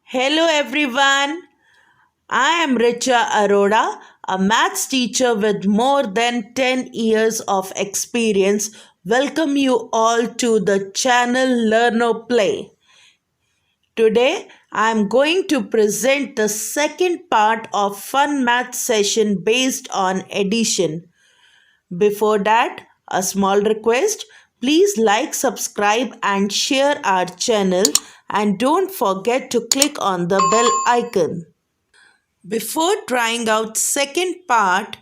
Hello everyone. I am Richa Arora, a maths teacher with more than 10 years of experience. Welcome you all to the channel Learn or Play. Today I am going to present the second part of fun math session based on addition. Before that, a small request, please like, subscribe and share our channel and don't forget to click on the bell icon. Before trying out second part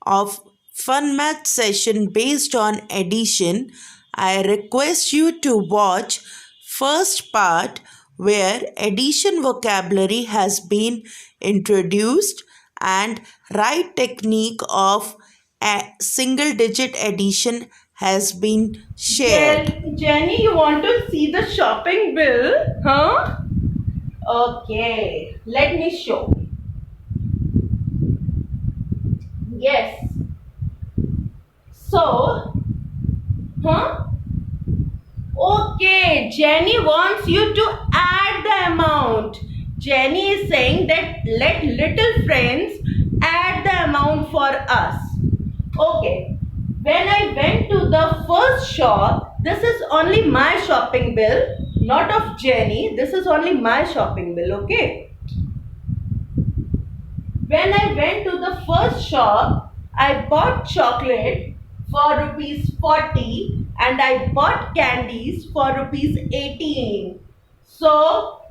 of fun math session based on addition, I request you to watch first part where addition vocabulary has been introduced and right technique of a single digit addition has been shared. Jenny, you want to see the shopping bill? Huh? Okay, let me show. Yes. So, huh? Okay, Jenny wants you to add the amount. Jenny is saying that let little friends add the amount for us. Okay, when I went to the first shop, this is only my shopping bill, not of Jenny. This is only my shopping bill, okay? When I went to the first shop, I bought chocolate for rupees 40 and I bought candies for rupees 18. So,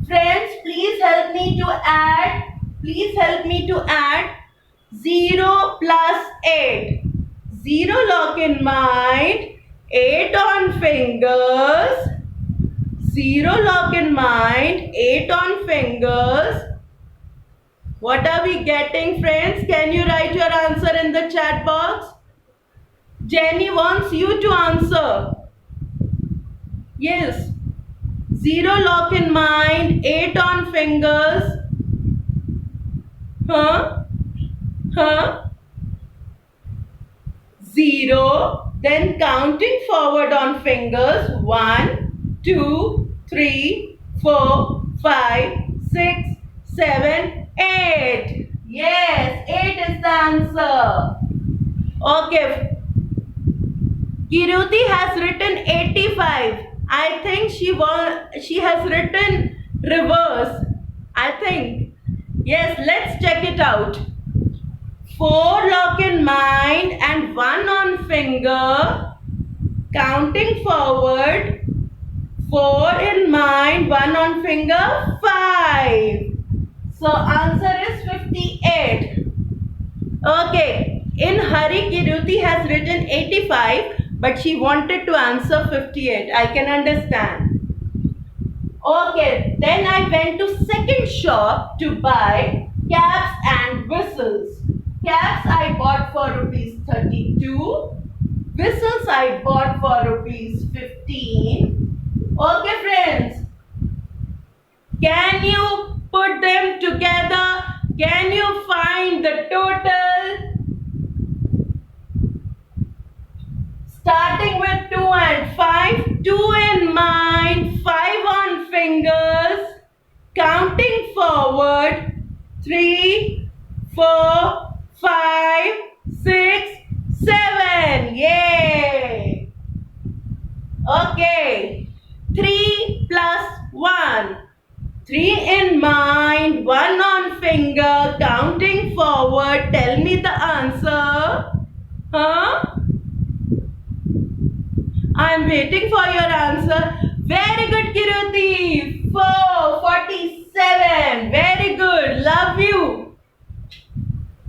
friends, please help me to add. Please help me to add 0 plus 8. 0 lock in mind, 8 on fingers. 0 lock in mind, 8 on fingers. What are we getting, friends? Can you write your answer in the chat box? Jenny wants you to answer. Yes. 0 lock in mind, 8 on fingers. Huh? Huh? 0. Then counting forward on fingers. 1, 2, 3, 4, 5, 6, 7, 8. Yes, 8 is the answer. Okay. Kiruti has written 85. I think she has written reverse. I think. Yes, let's check it out. 4 lock in mind and 1 on finger. Counting forward. 4 in mind, 1 on finger, 5. So answer is 58. Okay. In hurry, Kiruti has written 85, but she wanted to answer 58. I can understand. Okay, then I went to second shop to buy caps and whistles. Caps I bought for rupees 32. Whistles I bought for rupees 15. Okay, friends. Can you put them together? Can you find the total? Starting with 2 and 5. 2 in mind, 5 on fingers. Counting forward. 3, 4, 5, 6, 7. Yay! Okay. 3 plus 1. 3 in mind, 1 on finger, counting forward. Tell me the answer. Huh? I'm waiting for your answer. Very good, Kiruti. 47. Very good. Love you.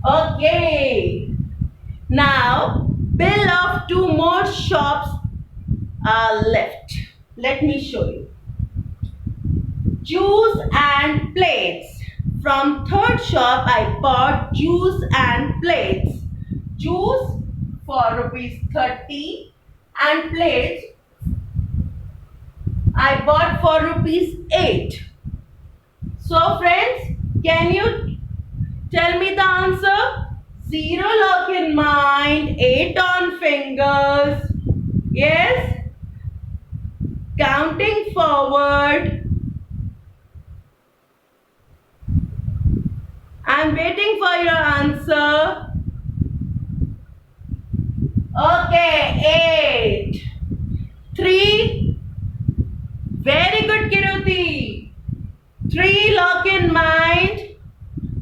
Okay. Now, bill of 2 more shops are left. Let me show you. Juice and plates. From third shop, I bought juice and plates. Juice for rupees 30 and plates I bought for rupees 8. So friends, can you tell me the answer? 0 lock in mind, 8 on fingers. Yes? Counting forward. I'm waiting for your answer. Okay, 8. 3. Very good, Kiruti. 3, lock in mind.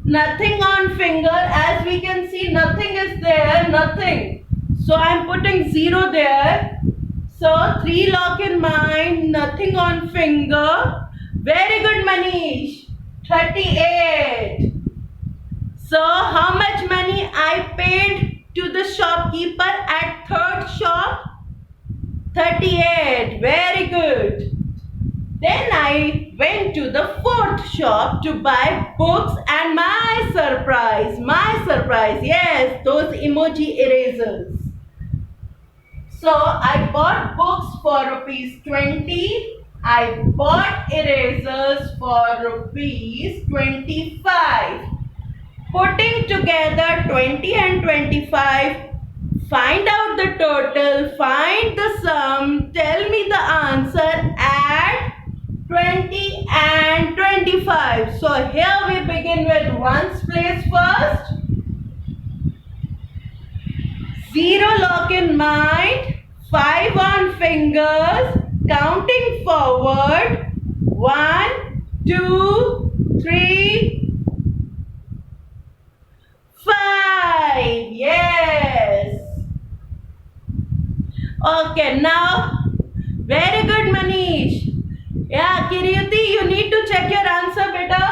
Nothing on finger. As we can see, nothing is there. Nothing. So I'm putting 0 there. So 3, lock in mind. Nothing on finger. Very good, Manish. 38. So how much money I paid to the shopkeeper at third shop? 38. Very good. Then I went to the fourth shop to buy books, and my surprise, yes, those emoji erasers. So I bought books for rupees 20. I bought erasers for rupees 25. Putting together 20 and 25, find out the total, find the sum, tell me the answer, add 20 and 25. So here we begin with ones place first. 0 lock in mind, 5 on fingers, counting forward. 1, 2, 3, 5. Yes. Okay, now very good, Manish. Yeah, Kiruti, you need to check your answer better.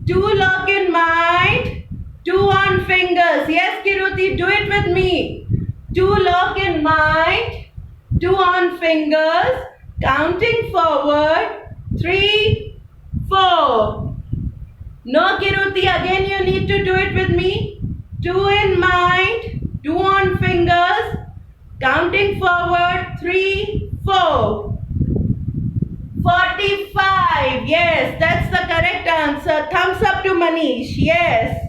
2 lock in mind, 2 on fingers. Yes, Kiruti, do it with me. 2 lock in mind, 2 on fingers, counting forward. 3, 4. No, Kiruti, again you need to do it with me. 2 in mind, 2 on fingers, counting forward. 3, 4. 45. Yes, that's the correct answer. Thumbs up to Manish. Yes.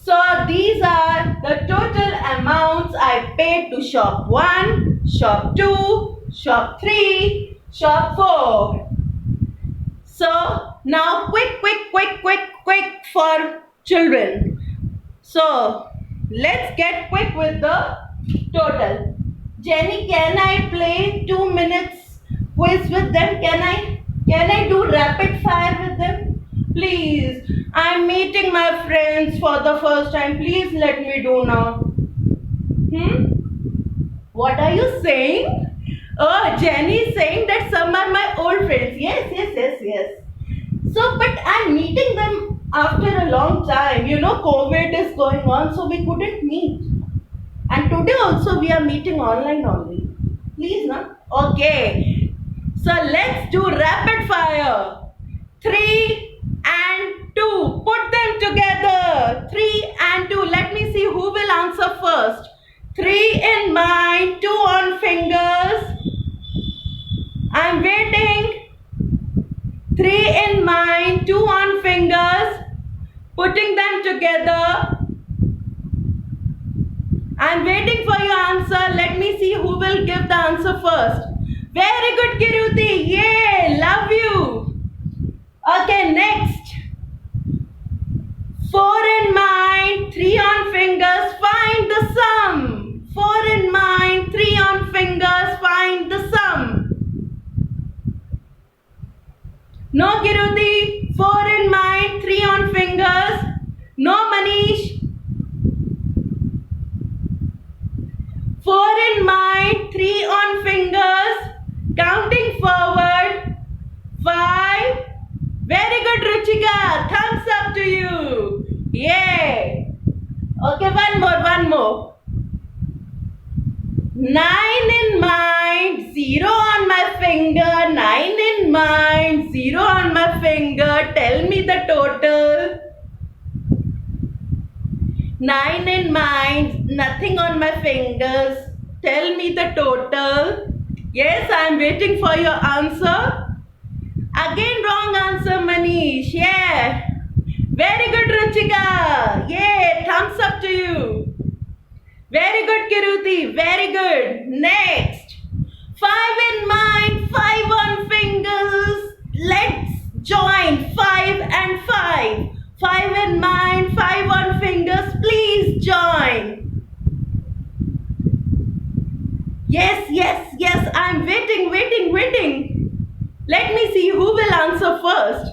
So these are the total amounts I paid to shop 1, shop 2, shop 3, shop 4. So now quick for children. So let's get quick with the total. Jenny, can I play 2 minutes quiz with them? Can I do rapid fire with them? Please. I'm meeting my friends for the first time. Please let me do now. What are you saying? Oh, Jenny is saying that some are my old friends. Yes. So, but I'm meeting them after a long time. You know, COVID is going on, so we couldn't meet. And today also we are meeting online only. Please, na? Okay. So let's do rapid fire. 3 and 2. Put them together. 3 and 2. Let me see who will answer first. 3 in mind, 2 on fingers. I'm waiting. 3 in mind, 2 on fingers. Putting them together. I'm waiting for your answer. Let me see who will give the answer first. Very good, Kiruti. Yay, love you. Okay, next. 4 in mind, 3 on fingers. Find the sum. 4 in mind, 3 on fingers. Find the sum. No, Kiruti. 4 in mind, 3 on fingers. No, Manish. 4 in mind, 3 on fingers. Counting forward. 5. Very good, Ruchika. Thumbs up to you. Yay. Okay, one more. 9 in mind, 0 on my finger. 9 in mind, 0 on my finger. Tell me the total. 9 in mind, nothing on my fingers. Tell me the total. Yes, I am waiting for your answer. Again, wrong answer, Manish. Yeah. Very good, Ruchika. Yay, thumbs up to you. Very good, Kiruti. Very good. Next. 5 in mind, 5 on fingers. Let's join 5 and 5. 5 in mind, 5 on fingers. Please join. Yes, yes, yes. I'm waiting. Let me see who will answer first.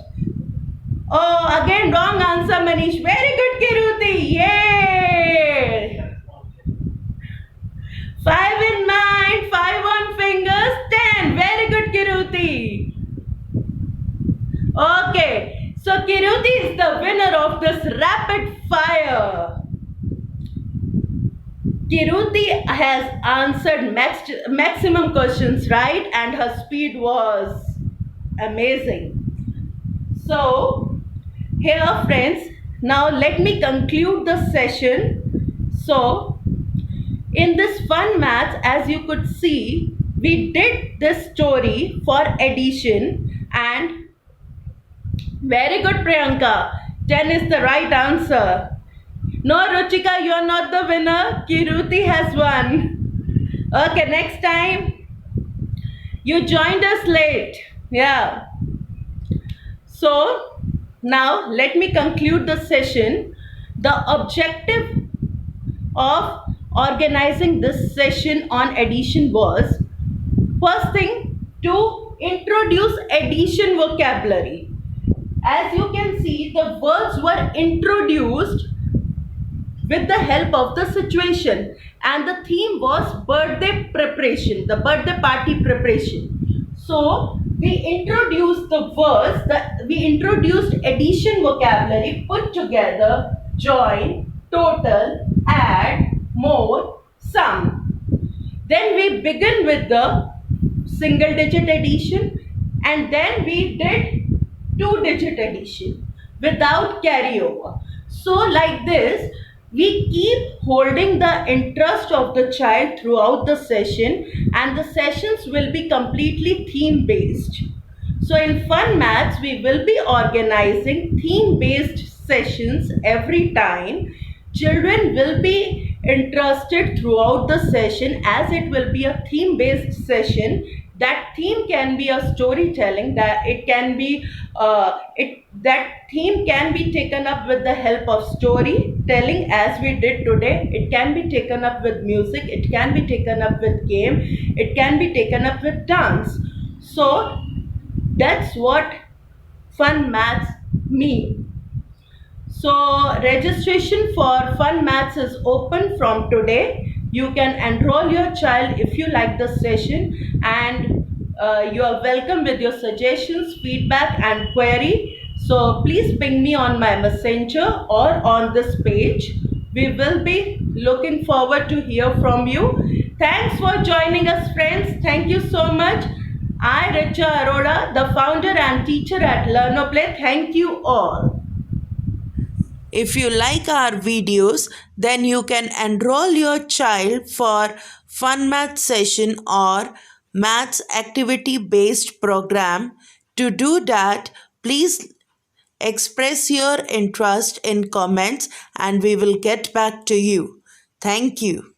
Oh, again, wrong answer, Manish. Very good, Kiruti. Yay! 5 in mind, 5 on fingers, 10. Very good, Kiruti. Okay, so Kiruti is the winner of this rapid fire. Kiruti has answered maximum questions right, and her speed was amazing. So, here, friends, now let me conclude the session. So, in this fun maths, as you could see, we did this story for addition, and very good, Priyanka. 10 is the right answer. No, Ruchika, you're not the winner. Kiruti has won. Okay, next time. You joined us late. Yeah. So, now let me conclude the session. The objective of organizing this session on addition was, first thing, to introduce addition vocabulary. As you can see, the words were introduced with the help of the situation, and the theme was birthday preparation, the birthday party preparation. So we introduced the words, we introduced addition vocabulary: put together, join, total, add, more, sum. Then we begin with the single digit addition, and then we did two digit addition without carryover. So like this, we keep holding the interest of the child throughout the session, and the sessions will be completely theme based. So in Fun Maths, we will be organizing theme based sessions every time. Children will be interested throughout the session, as it will be a theme based session. That theme can be a storytelling, that it can be that theme can be taken up with the help of storytelling, as we did today. It can be taken up with music, it can be taken up with game, it can be taken up with dance. So that's what Fun Maths mean. So registration for Fun Maths is open from today. You can enroll your child if you like the session, and you are welcome with your suggestions, feedback and query. So please ping me on my messenger or on this page. We will be looking forward to hear from you. Thanks for joining us, friends. Thank you so much. I, Richa Arora, the founder and teacher at Learnoplay. Thank you all. If you like our videos, then you can enroll your child for fun math session or maths activity based program. To do that, please express your interest in comments and we will get back to you. Thank you.